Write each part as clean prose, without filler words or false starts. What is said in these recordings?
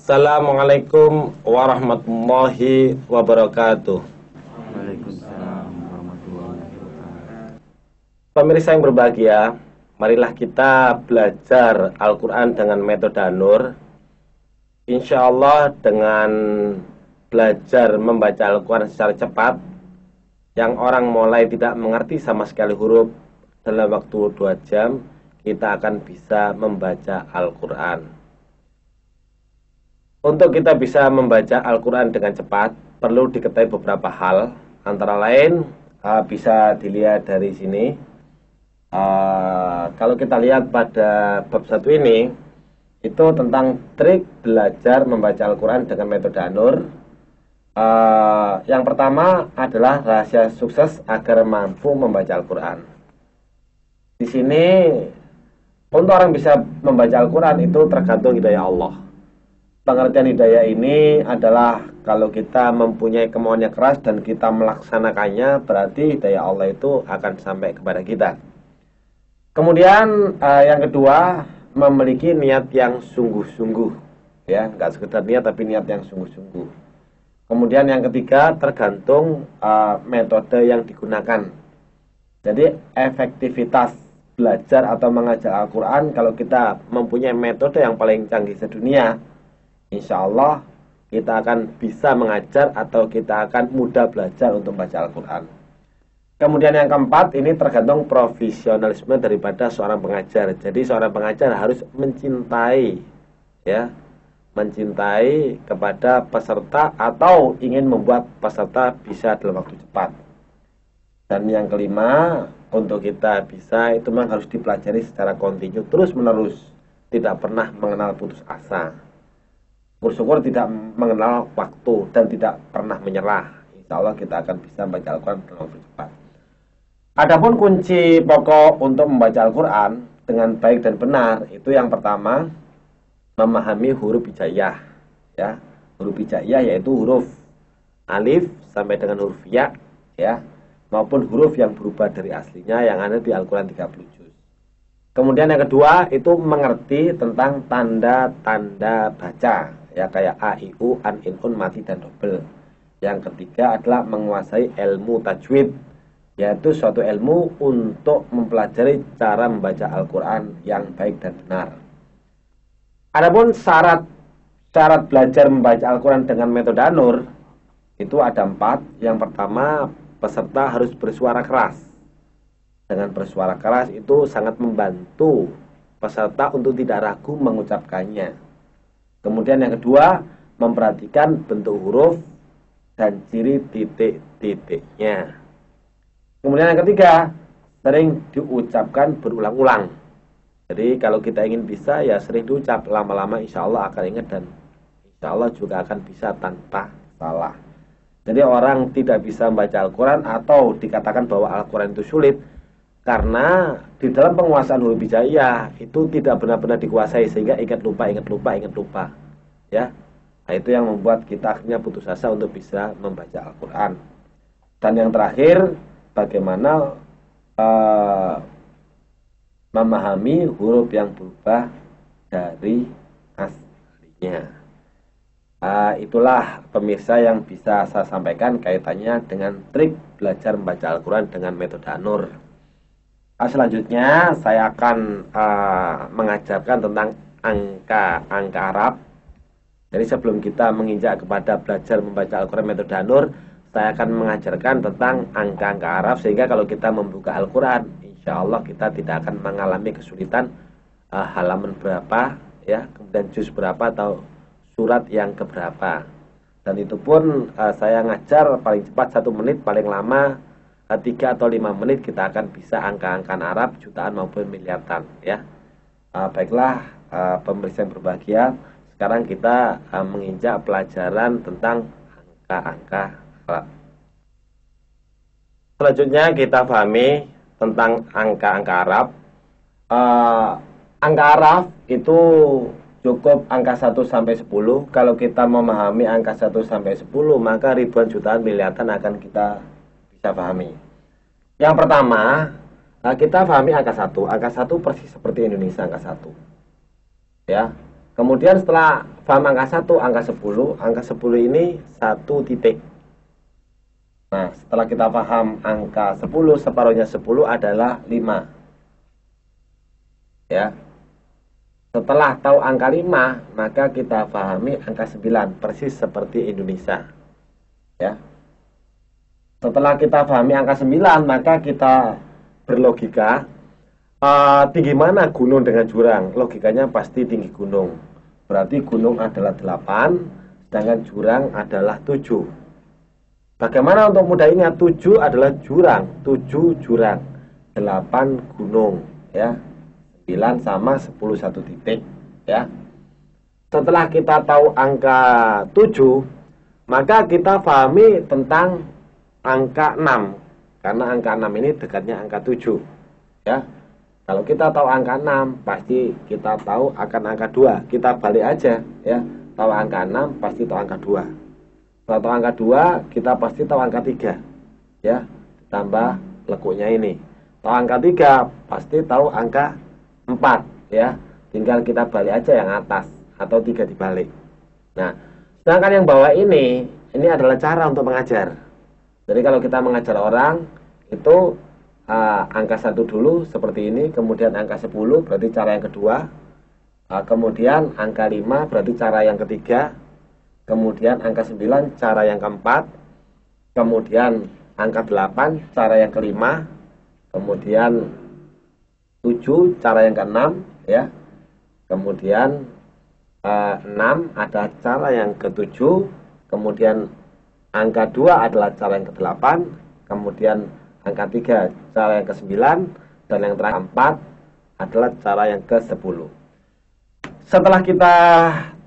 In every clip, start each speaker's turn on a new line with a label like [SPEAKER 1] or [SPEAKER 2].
[SPEAKER 1] Assalamualaikum warahmatullahi wabarakatuh.
[SPEAKER 2] Waalaikumsalam warahmatullahi wabarakatuh.
[SPEAKER 1] Pemirsa yang berbahagia, marilah kita belajar Al-Quran dengan metode An-Nur. Insya Allah dengan belajar membaca Al-Quran secara cepat, yang orang mulai tidak mengerti sama sekali huruf, dalam waktu 2 jam kita akan bisa membaca Al-Quran. Untuk kita bisa membaca Al-Quran dengan cepat, perlu diketahui beberapa hal. Antara lain, bisa dilihat dari sini. Kalau kita lihat pada bab 1 ini, itu tentang trik belajar membaca Al-Quran dengan metode An-Nur. Yang pertama adalah rahasia sukses agar mampu membaca Al-Quran. Di sini, untuk orang bisa membaca Al-Quran itu tergantung hidayah Allah. Pengertian hidayah ini adalah kalau kita mempunyai kemauan yang keras dan kita melaksanakannya, berarti hidayah Allah itu akan sampai kepada kita. Kemudian yang kedua, memiliki niat yang sungguh-sungguh, ya, nggak sekedar niat tapi niat yang sungguh-sungguh. Kemudian yang ketiga, tergantung metode yang digunakan. Jadi efektivitas belajar atau mengajar Al-Quran, kalau kita mempunyai metode yang paling canggih sedunia, insya Allah kita akan bisa mengajar atau kita akan mudah belajar untuk membaca Al-Quran. Kemudian yang keempat, ini tergantung profesionalisme daripada seorang pengajar. Jadi seorang pengajar harus mencintai, ya, mencintai kepada peserta atau ingin membuat peserta bisa dalam waktu cepat. Dan yang kelima, untuk kita bisa itu memang harus dipelajari secara kontinu, terus menerus, tidak pernah mengenal putus asa. Bersyukur tidak mengenal waktu dan tidak pernah menyerah. Insya Allah kita akan bisa membaca Al-Quran dalam waktu cepat. Adapun kunci pokok untuk membaca Al-Quran dengan baik dan benar, itu yang pertama, memahami huruf hijaiyah. Ya, huruf hijaiyah yaitu huruf alif sampai dengan huruf ya, ya, maupun huruf yang berubah dari aslinya yang ada di Al-Quran 30 juz. Kemudian yang kedua, itu mengerti tentang tanda-tanda baca, ya, kayak a, i, u, an, in, un, mati, dan dobel. Yang ketiga adalah menguasai ilmu tajwid, yaitu suatu ilmu untuk mempelajari cara membaca Al-Quran yang baik dan benar. Adapun syarat belajar membaca Al-Quran dengan metode An-Nur itu ada 4. Yang pertama, peserta harus bersuara keras. Dengan bersuara keras itu sangat membantu peserta untuk tidak ragu mengucapkannya. Kemudian yang kedua, memperhatikan bentuk huruf dan ciri titik-titiknya. Kemudian yang ketiga, sering diucapkan berulang-ulang. Jadi kalau kita ingin bisa, ya sering diucap, lama-lama insya Allah akan ingat dan insya Allah juga akan bisa tanpa salah. Jadi orang tidak bisa membaca Al-Quran atau dikatakan bahwa Al-Quran itu sulit, karena di dalam penguasaan huruf hijaiyah itu tidak benar-benar dikuasai, sehingga ingat lupa. Ya, nah, itu yang membuat kita akhirnya putus asa untuk bisa membaca Al-Quran. Dan yang terakhir, bagaimana memahami huruf yang berubah dari aslinya. Itulah pemirsa yang bisa saya sampaikan kaitannya dengan trik belajar membaca Al-Quran dengan metode An-Nur. Selanjutnya saya akan mengajarkan tentang angka Arab. Jadi sebelum kita menginjak kepada belajar membaca Al-Quran metode An-Nur, saya akan mengajarkan tentang angka Arab, sehingga kalau kita membuka Al-Quran, insya Allah kita tidak akan mengalami kesulitan halaman berapa, ya, kemudian juz berapa atau surat yang keberapa. Dan itu pun saya ngajar paling cepat 1 menit, paling lama 3 atau 5 menit kita akan bisa angka-angka Arab jutaan maupun miliaran, ya. Baiklah pemirsa yang berbahagia, sekarang kita menginjak pelajaran tentang angka-angka Arab. Selanjutnya kita pahami tentang angka-angka Arab. Angka Arab itu cukup angka 1 sampai 10. Kalau kita memahami angka 1 sampai 10, maka ribuan jutaan miliaran akan kita bisa pahami. Yang pertama, kita pahami angka 1. Angka 1 persis seperti Indonesia angka 1. Ya. Kemudian setelah paham angka 1, angka 10 ini 1 titik. Nah, setelah kita paham angka 10, separuhnya 10 adalah 5. Ya. Setelah tahu angka 5, maka kita pahami angka 9, persis seperti Indonesia. Ya. Setelah kita pahami angka 9, maka kita berlogika, tinggi mana gunung dengan jurang? Logikanya pasti tinggi gunung. Berarti gunung adalah 8, sedangkan jurang adalah 7. Bagaimana untuk mudah ingat? 7 adalah jurang, 7 jurang, 8 gunung, ya. 9 sama 10 1 titik, ya. Setelah kita tahu angka 7, maka kita pahami tentang angka 6, karena angka 6 ini dekatnya angka 7, ya. Kalau kita tahu angka 6, pasti kita tahu akan angka 2. Kita balik aja, ya. Tahu angka 6, pasti tahu angka 2. Kalau tahu angka 2, kita pasti tahu angka 3, ya. Tambah lekuknya ini. Tahu angka 3, pasti tahu angka 4, ya. Tinggal kita balik aja yang atas atau 3 dibalik. Nah, sedangkan yang bawah ini adalah cara untuk mengajar. Jadi kalau kita mengajar orang itu angka 1 dulu seperti ini, kemudian angka 10 berarti cara yang kedua, kemudian angka 5 berarti cara yang ketiga, kemudian angka 9 cara yang keempat, kemudian angka 8 cara yang kelima, kemudian 7 cara yang keenam, ya. Kemudian 6 ada cara yang ketujuh, kemudian angka 2 adalah cara yang ke-8, kemudian angka 3 cara yang ke-9, dan yang terakhir 4 adalah cara yang ke-10. Setelah kita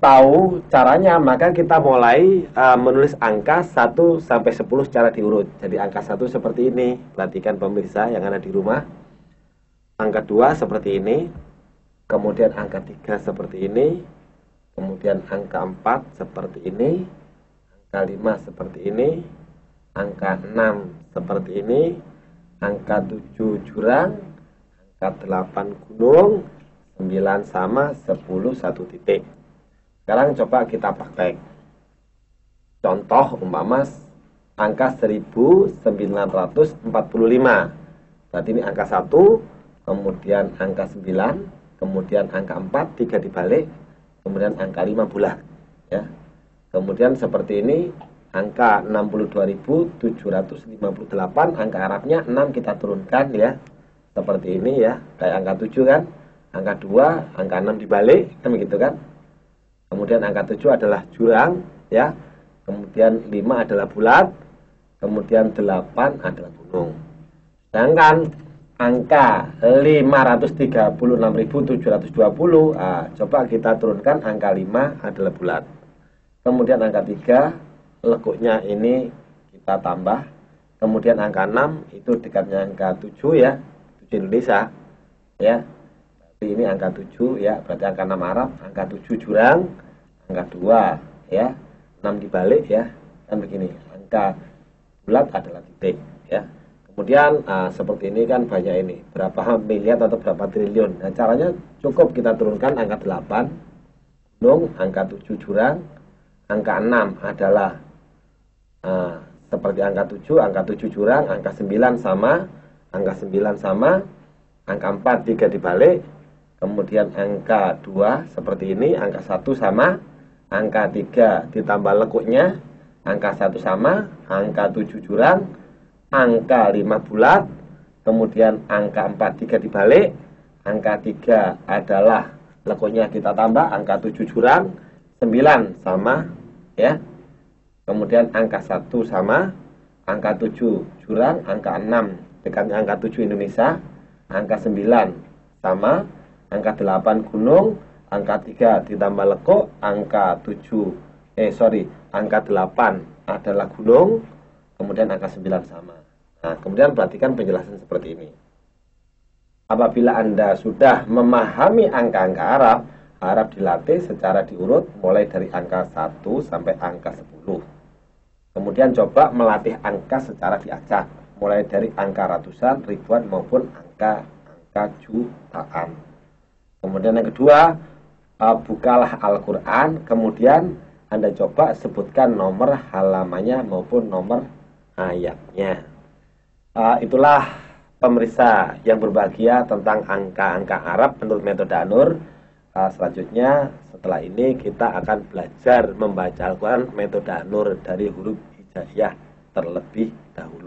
[SPEAKER 1] tahu caranya, maka kita mulai menulis angka 1 sampai 10 secara diurut. Jadi angka 1 seperti ini, perhatikan pemirsa yang ada di rumah. Angka 2 seperti ini, kemudian angka 3 seperti ini, kemudian angka 4 seperti ini, angka 5 seperti ini, angka 6 seperti ini, angka 7 jurang, angka 8 gunung, 9 sama, 10 1 titik. Sekarang coba kita praktek. Contoh umpama angka 1945. Berarti ini angka 1, kemudian angka 9, kemudian angka 4, 3 dibalik, kemudian angka 5 bulat, ya. Kemudian seperti ini angka 62.758, angka Arabnya 6 kita turunkan, ya. Seperti ini, ya, kayak angka 7 kan. Angka 2, angka 6 dibalik, kan begitu kan. Kemudian angka 7 adalah jurang, ya. Kemudian 5 adalah bulat, kemudian 8 adalah gunung. Sedangkan angka 536.720, coba kita turunkan, angka 5 adalah bulat. Kemudian angka 3, lekuknya ini kita tambah. Kemudian angka 6 itu dekatnya angka 7, ya, 7 Indonesia, ya. Berarti ini angka 7, ya, berarti angka 6 Arab, angka 7 jurang, angka 2, ya, 6 dibalik, ya, kan begini. Angka bulat adalah titik, ya. Kemudian seperti ini kan banyak ini, berapa miliar atau berapa triliun. Nah, caranya cukup kita turunkan angka 8 gunung, angka 7 jurang, angka 6 adalah seperti angka 7 jurang, angka 9 sama, angka 9 sama, angka 4 3 dibalik, kemudian angka 2 seperti ini, angka 1 sama, angka 3 ditambah lekuknya, angka 1 sama, angka 7 jurang, angka 5 bulat, kemudian angka 4 3 dibalik, angka 3 adalah lekuknya kita tambah, angka 7 jurang, 9 sama, ya. Kemudian angka 1 sama, angka 7 jurang, angka 6 dekatnya angka 7 Indonesia, angka 9 sama, angka 8 gunung, angka 3 ditambah lekuk, angka 8 adalah gunung, kemudian angka 9 sama. Nah, kemudian perhatikan penjelasan seperti ini. Apabila Anda sudah memahami angka-angka Arab, Arab dilatih secara diurut mulai dari angka 1 sampai angka 10. Kemudian coba melatih angka secara diacak, mulai dari angka ratusan, ribuan maupun angka jutaan. Kemudian yang kedua, bukalah Al-Quran, kemudian Anda coba sebutkan nomor halamannya maupun nomor ayatnya. Itulah pemirsa yang berbahagia tentang angka-angka Arab menurut metode Anur. Selanjutnya setelah ini kita akan belajar membaca Al-Quran metode Anur dari huruf hijaiyah terlebih dahulu.